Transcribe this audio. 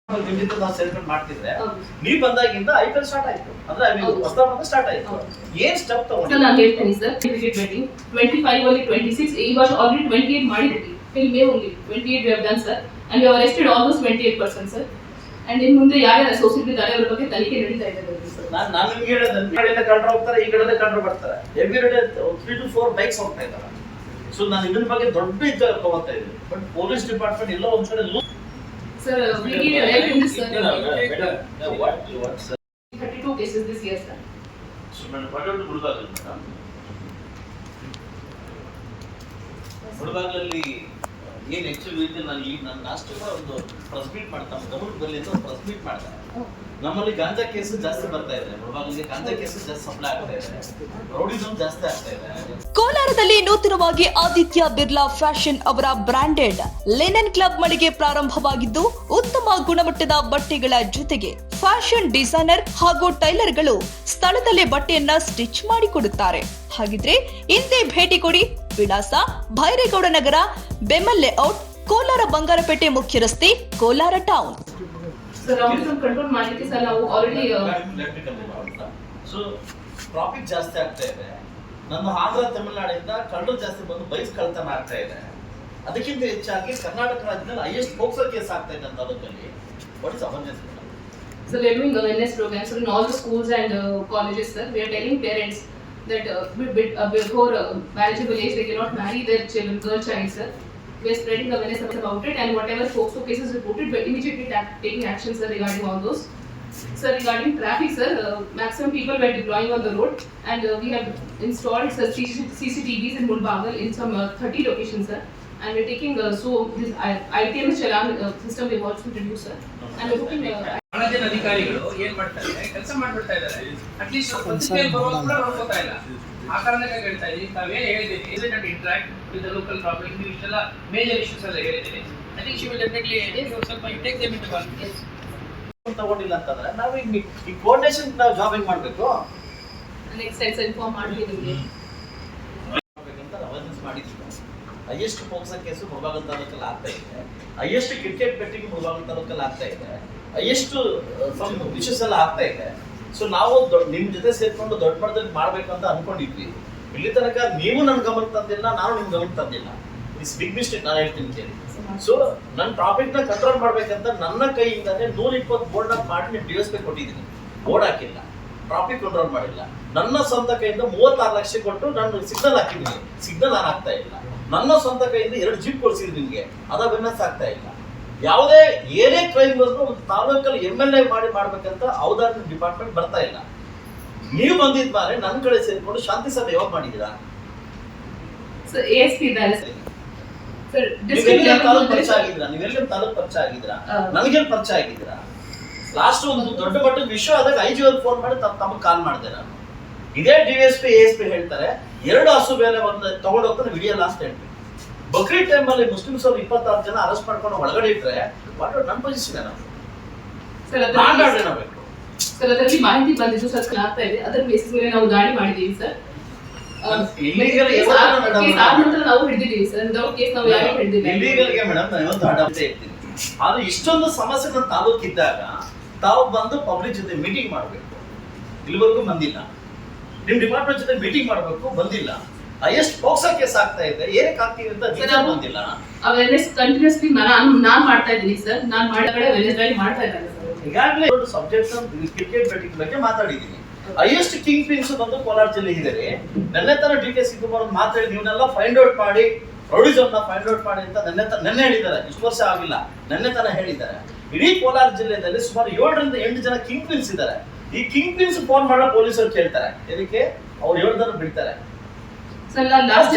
ನಿಮ್ಮಿಂದ ನಾವು ಸೆಲೆಕ್ಟ್ ಮಾಡ್ತಿದ್ರೆ ನೀವು ಬಂದಾಗಿಂದ ಐಪಿಎಲ್ ಸ್ಟಾರ್ಟ್ ಆಯ್ತು ಅಂದ್ರೆ ಹೊಸ ಸ್ಟಾರ್ಟ್ ಆಯ್ತು. ಏನ್ ಸ್ಟೆಪ್ ತಗೊಂಡು ಸರ್ ನಾನು ಹೇಳ್ತೀನಿ ಸರ್, 25 ಅಲ್ಲಿ 26 ಇವಾಗ ಆಲ್ರೆಡಿ 28 ಮಾಡಿದ್ದೀವಿ. Till May only 28 we have done sir and we have arrested almost 28% sir. and in ಮುಂದೆ ಯಾರ್ಯಾರು ಅಸೋಸಿಯೇಟ್ ಇದ್ದಾರೆ ಅವರ ಬಗ್ಗೆ ತನಿಖೆ ನಡೀತಾ ಇದೆ ಸರ್. ನಾನು ನಿಮಗೆ ಹೇಳಿದೆ, ಈ ಕಡೆಯಿಂದ ಕಂಡ್ರೆ ಹೋಗ್ತಾರೆ, ಈ ಕಡೆಯಿಂದ ಕಂಡ್ರೆ ಬರ್ತಾರೆ. ಎವ್ರಿ ಡೇ 3 to 4 ಬೈಕ್ಸ್ ಹೋಗ್ತಾ ಇದ್ದಾರೆ. ಸೊ ನಾನು ಇದ್ರ ಬಗ್ಗೆ ದೊಡ್ಡ ಇದು ತಗೋತಾ ಇದ್ದೀನಿ. ಬಟ್ ಪೊಲೀಸ್ ಡಿಪಾರ್ಟ್ಮೆಂಟ್ ಎಲ್ಲ ಒಂದ್ ಕಡೆ sir we need help in this sir. what sir 32 cases this year sir. so ನಾನು ಪಡೆದು ಮುಳುಗಾಗಲ್ಲ ಮೇಡಮ್. ಮುಳುಗಾಗಲಲ್ಲಿ ಏನು ಆಕ್ಚುಲಿ ಇದೆ, ನಾನು ಈಗ ನನ್ನ ಲಾಸ್ಟ್ ಒಂದು ಪ್ರೆಸ್ ಮೀಟ್ ಮಾಡ್ತಾನೆ, ಗಮನಕ್ಕೆ ಬರಲಿ ಅಂತ ಪ್ರೆಸ್ ಮೀಟ್ ಮಾಡ್ತಾರೆ. ನಮ್ಮಲ್ಲಿ ಗಾಂಜಾ ಕೇಸ್ ಜಾಸ್ತಿ ಬರ್ತಾ ಇದೆ, ಮುಳುಗಾಗಲಿಗೆ ಗಾಂಜಾ ಕೇಸ್ ಜಾಸ್ತಿ ಸಪ್ಲೈ ಆಗ್ತಾ ಇದೆ, ರೌಡಿಸಮ್ ಜಾಸ್ತಿ ಆಗ್ತಾ ಇದೆ. ಕೋಲಾರದಲ್ಲಿ ನೂತನವಾಗಿ ಆದಿತ್ಯ ಬಿರ್ಲಾ ಫ್ಯಾಷನ್ ಅವರ ಬ್ರಾಂಡೆಡ್ ಲಿನೆನ್ ಕ್ಲಬ್ ಮಳಿಗೆ ಪ್ರಾರಂಭವಾಗಿದ್ದು, ಉತ್ತಮ ಗುಣಮಟ್ಟದ ಬಟ್ಟೆಗಳ ಜೊತೆಗೆ ಫ್ಯಾಷನ್ ಡಿಸೈನರ್ ಹಾಗೂ ಟೈಲರ್ಗಳು ಸ್ಥಳದಲ್ಲೇ ಬಟ್ಟೆಯನ್ನ ಸ್ಟಿಚ್ ಮಾಡಿಕೊಡುತ್ತಾರೆ. ಹಾಗಿದ್ರೆ ಹಿಂದೆ ಭೇಟಿ ಕೊಡಿ. ವಿಳಾಸ ಭೈರೇಗೌಡ ನಗರ, ಬೆಮಲ್ ಲೇಔಟ್, ಕೋಲಾರ ಬಂಗಾರಪೇಟೆ ಮುಖ್ಯ ರಸ್ತೆ, Kolar town. Sir rowdyism control ಮಾಡಲಿಕ್ಕೆ ಸರ್ ನಾವು ಆಲ್ರೆಡಿ ಸೊ ಟ್ರಾಫಿಕ್ ಜಾಸ್ತಿ ಆಗ್ತಾ ಇದೆ. ನಮ್ಮ ಆಂಧ್ರ ತಮಿಳುನಾಡಿಂದ ಕಳ್ಳರು ಜಾಸ್ತಿ ಬಂದು ಬೈಕ್ ಕಳ್ತನ ಆಗ್ತಾ ಇದೆ. ಅದಕ್ಕಿಂತ ಹೆಚ್ಚಾಗಿ ಕರ್ನಾಟಕ ರಾಜ್ಯದಲ್ಲಿ ಹೈಯೆಸ್ಟ್ ಪೋಕ್ಸೋ ಕೇಸ್ ಆಗ್ತಾ ಇದೆ ಅಂತ ಅದರಲ್ಲಿ what is awareness? So we are doing awareness programs in all the schools and colleges sir. We are telling parents that before marriageable age they cannot marry their children, girl child sir. We are spreading awareness about it, and whatever POCSO cases reported we are immediately taking action sir regarding all those. Sir, regarding traffic sir, maximum people were deploying on the road, and we have installed sir CCTVs in Mulbagal in some 30 locations sir. And we are taking so this ITMS Chalan system we want to introduce sir. And we are hoping ಕಾಲೇಜಿನ ಅಧಿಕಾರಿಗಳು ಏನ್ ಮಾಡ್ತಾರೆ, ಕೆಲಸ ಮಾಡ್ಬಿಡ್ತಾ ಇದ್ದಾರೆ. At least ಪತ್ರಿಕೆಯಲ್ಲಿ ಬರೋದು ಕೂಡ ನೋಡ್ಕೋತಾ ಇಲ್ಲ. ಆ ಕಾರಣಕ್ಕಾಗಿ ಹೇಳ್ತಾ ಇದ್ದೀನಿ, ತಾವೇನು ಹೇಳಿದ್ದೀನಿ, it interact with the local problem, ಇಷ್ಟೆಲ್ಲ ಮೇಜರ್ ಇಶ್ಯೂಸ್ ಎಲ್ಲ ಹೇಳಿದ್ದೀನಿ. I think she will definitely ಸ್ವಲ್ಪ ಟೇಕ್ ದೆಮ್ ಇಂಟು ಕಾನ್ಸಿಡರೇಷನ್. ತಗೊಂಡಿಲ್ಲ ಅಂತಂದ್ರೆ ನಾವು ಈ ಕೋಆರ್ಡಿನೇಷನ್ ನಾವು ಜಾಬ್ ಹೆಂಗ್ ಮಾಡಬೇಕು, ನೆಕ್ಸ್ಟ್ ಟೈಮ್ ಇನ್ಫಾರ್ಮ್ ಮಾಡ್ತೀವಿ ನಿಮಗೆ ಅಂತ ಅವೇರ್ನೆಸ್ ಮಾಡಿದ್ವಿ. ಹೈಯೆಸ್ಟ್ ಪೋಕ್ಸೋ ಕೇಸು ಮುಳಬಾಗಿಲು ತಾಲೂಕಲ್ಲಿ ಆಗ್ತಾ ಇದೆ, ಹೈಯೆಸ್ಟ್ ಕ್ರಿಕೆಟ್ ಬೆಟ್ಟಿಂಗ್ ಮುಳಬಾಗಿಲು ತಾಲೂಕಲ್ಲಿ ಆಗ್ತಾ ಇದೆ, ಹೈಯೆಸ್ಟ್ ವಿಷಸ್ ಎಲ್ಲ ಆಗ್ತಾ ಇದೆ. ಸೊ ನಾವು ನಿಮ್ ಜೊತೆ ಸೇರ್ಕೊಂಡು ದೊಡ್ಡ ಮಟ್ಟದಲ್ಲಿ ಮಾಡ್ಬೇಕು ಅಂತ ಅನ್ಕೊಂಡಿದ್ವಿ. ಇಲ್ಲಿ ತನಕ ನೀವು ನನ್ನ ಗಮನಕ್ಕೆ ತಂದಿಲ್ಲ, ನಾನು ನಿಮ್ ಗಮನಕ್ಕೆ ತಂದಿಲ್ಲ. ಇಟ್ಸ್ ಬಿಗ್ ಮಿಸ್ಟೇಕ್, ನಾನು ಹೇಳ್ತೀನಿ ಕೇಳಿ. ಸೊ ನನ್ನ ಟ್ರಾಫಿಕ್ ನ ಕಂಟ್ರೋಲ್ ಮಾಡ್ಬೇಕಂತ ನನ್ನ ಕೈಯಿಂದಾನೆ 120 ಬೋರ್ಡ್ ಮಾಡಿ ನೀವು DSP ಕೊಟ್ಟಿದ್ದೀನಿ. ಬೋರ್ಡ್ ಹಾಕಿಲ್ಲ, ಟ್ರಾಫಿಕ್ ಕಂಟ್ರೋಲ್ ಮಾಡಿಲ್ಲ. ನನ್ನ ಸ್ವಂತ ಕೈಯಿಂದ 36 ಲಕ್ಷ ಕೊಟ್ಟು ನಾನು ಸಿಗ್ನಲ್ ಹಾಕಿದ್ದೀನಿ, ಸಿಗ್ನಲ್ ಆನ್ ಆಗ್ತಾ ಇಲ್ಲ. ನನ್ನ ಸ್ವಂತ ಕೈಯಿಂದ 2 ಜೀಪ್ ಕೊಡ್ಸಿದ್ರು ನಿಮ್ಗೆ, ಅದ ಬೆನ್ನಸ್ ಆಗ್ತಾ ಇಲ್ಲ. ಯಾವುದೇ ಏನೇ ಕ್ರೈಮ್ ಬಂದ್ರು ಒಂದು ತಾಲೂಕಲ್ಲಿ MLA ಮಾಡ್ಬೇಕಂತ ಔದಾರ್ಯ ಡಿಪಾರ್ಟ್ಮೆಂಟ್ ಬರ್ತಾ ಇಲ್ಲ. ನೀವು ಬಂದಿದ್ ಬಾರೆ ನನ್ನ ಕಡೆ ಸೇರ್ಕೊಂಡು ಶಾಂತಿ ಸಭೆ ಯಾವಾಗ ಮಾಡಿದ್ದೀರಾ? ಸರ್ ASP ಇದ್ದಾರೆ ಸರ್. ನೀವೆಲ್ಲ ತಾಲೂಕು ಪರಿಚಯ ಆಗಿದ್ದೀರಾ? ನೀವೆಲ್ಲ ತಾಲೂಕು ಪರಿಚಯ ಆಗಿದ್ದೀರಾ? ನನಗೆಲ್ಲ ಪರಿಚಯ ಆಗಿದ್ದೀರಾ? ಲಾಸ್ಟ್ ಒಂದು ದೊಡ್ಡ ಮಟ್ಟದ ವಿಷಯ ಆದಾಗ IG ಅವ್ರಿಗೆ ಫೋನ್ ಮಾಡಿ ತಮಗೆ ಕಾಲ್ ಮಾಡಿದೆ ನಾನು. ಇದೇ DSP ASP ಹೇಳ್ತಾರೆ 2 ಹಸು ಬೇಲೆ ಒಂದು ತಗೊಂಡು ಹೋಗ್ತಾನೆ ವಿಡಿಯೋ ಲಾಸ್ಟ್ ಹೇಳ್ತೀನಿ. ಬಕ್ರೀದ್ ಟೈಮ್ ಅಲ್ಲಿ ಮುಸ್ಲಿಮ್ಸ್ ಅವರು 26 ಜನ ಅರೆಸ್ಟ್ ಮಾಡ್ಕೊಂಡು ಒಳಗಡೆ ಇಟ್ರೆ ವಾಟ್ ನನ್ನ ಪೊಸಿಷನ್ ಏನು ಸರ್? ಅದರಲ್ಲಿ ಮಾಹಿತಿ ಬಂದಿದ್ದು ಸರ್ ಆಗ್ತಾ ಇದೆ, ಅದರ ಬೇಸಿಸ್ ಮೇಲೆ ನಾವು ದಾಳಿ ಮಾಡಿದೀವಿ ಸರ್. ನಾವು ಹಿಡಿದಿದ್ದೀವಿ ಸರ್, ವಿದೌಟ್ ಕೇಸ್ ನಾವು ಯಾರು ಹಿಡಿದಿಲ್ಲ. ಇಲ್ಲಿಗಲ್ಗೆ ಮೇಡಮ್ ನಾನು ಇವತ್ತು ಅಡಾಪ್ಟೇ ಇರ್ತೀನಿ. ಆದ್ರೆ ಇಷ್ಟೊಂದು ಸಮಸ್ಯೆ ನಮ್ಮ ತಾಲೂಕಿದ್ದಾಗ ತಾವು ಬಂದು ಪಬ್ಲಿಕ್ ಜೊತೆ ಮೀಟಿಂಗ್ ಮಾಡಬೇಕು, ಇಲ್ಲಿವರೆಗೂ ಬಂದಿಲ್ಲ. ನಿಮ್ ಡಿಪಾರ್ಟ್ಮೆಂಟ್ ಜೊತೆ ಮೀಟಿಂಗ್ ಮಾಡಬೇಕು, ಬಂದಿಲ್ಲ. ಹೈಯೆಸ್ಟ್ ಪೋಕ್ಸೋ ಕೇಸ್ ಆಗ್ತಾ ಇದೆ, ಏನಕ್ಕೆ ಆಗ್ತಿದೆ ಅಂತ ರೀಸನ್ ಬಂದಿಲ್ಲ. ಅವೇರ್ನೆಸ್ ಕಂಟಿನ್ಯೂಸ್ಲಿ ನಾನು ಮಾಡ್ತಾ ಇದ್ದೀನಿ ಸರ್. ನಾನು ಮಾಡಗಡೆ ಅವೇರ್ನೆಸ್ ಡ್ರೈವ್ ಮಾಡ್ತಾ ಇದ್ದಾರೆ ಸರ್. ಈಗಾಗಲೇ ಒಂದು ಸಬ್ಜೆಕ್ಟ್ ಕ್ರಿಕೆಟ್ ಬೆಟ್ಟಿಂಗ್ ಬಗ್ಗೆ ಮಾತಾಡಿದ್ದೀನಿ. ಹೈಯೆಸ್ಟ್ ಕಿಂಗ್ ಪಿನ್ಸ್ ಬಂದು ಕೋಲಾರ ಜಿಲ್ಲೆ ಇದ್ದಾರೆ. ನೆನ್ನೆ ತರ DK ಶಿವಕುಮಾರ್ ಮಾತಾಡಿ ನೀವನ್ನೆಲ್ಲ ಫೈಂಡ್ ಔಟ್ ಮಾಡಿ, ರೌಡಿಸಮ್ ನ ಫೈಂಡ್ ಔಟ್ ಮಾಡಿ ಅಂತ ನೆನ್ನೆ ಹೇಳಿದ್ದಾರೆ. ಇಷ್ಟು ವರ್ಷ ಆಗಿಲ್ಲ, ನೆನ್ನೆ ತರ ಹೇಳಿದ್ದಾರೆ. ಇಡೀ ಕೋಲಾರ ಜಿಲ್ಲೆಯಲ್ಲಿ ಸುಮಾರು 7 ರಿಂದ 8 ಜನ ಕಿಂಗ್ ಪಿನ್ಸ್ ಇದ್ದಾರೆ. ಈ ಕಿಂಗ್ ಪಿನ್ಸ್ ಫೋನ್ ಮಾಡೋ ಪೊಲೀಸರು ಕೇಳ್ತಾರೆ, ಇದಕ್ಕೆ ಅವ್ರು 7 ಜನ ಬಿಡ್ತಾರೆ. Sir last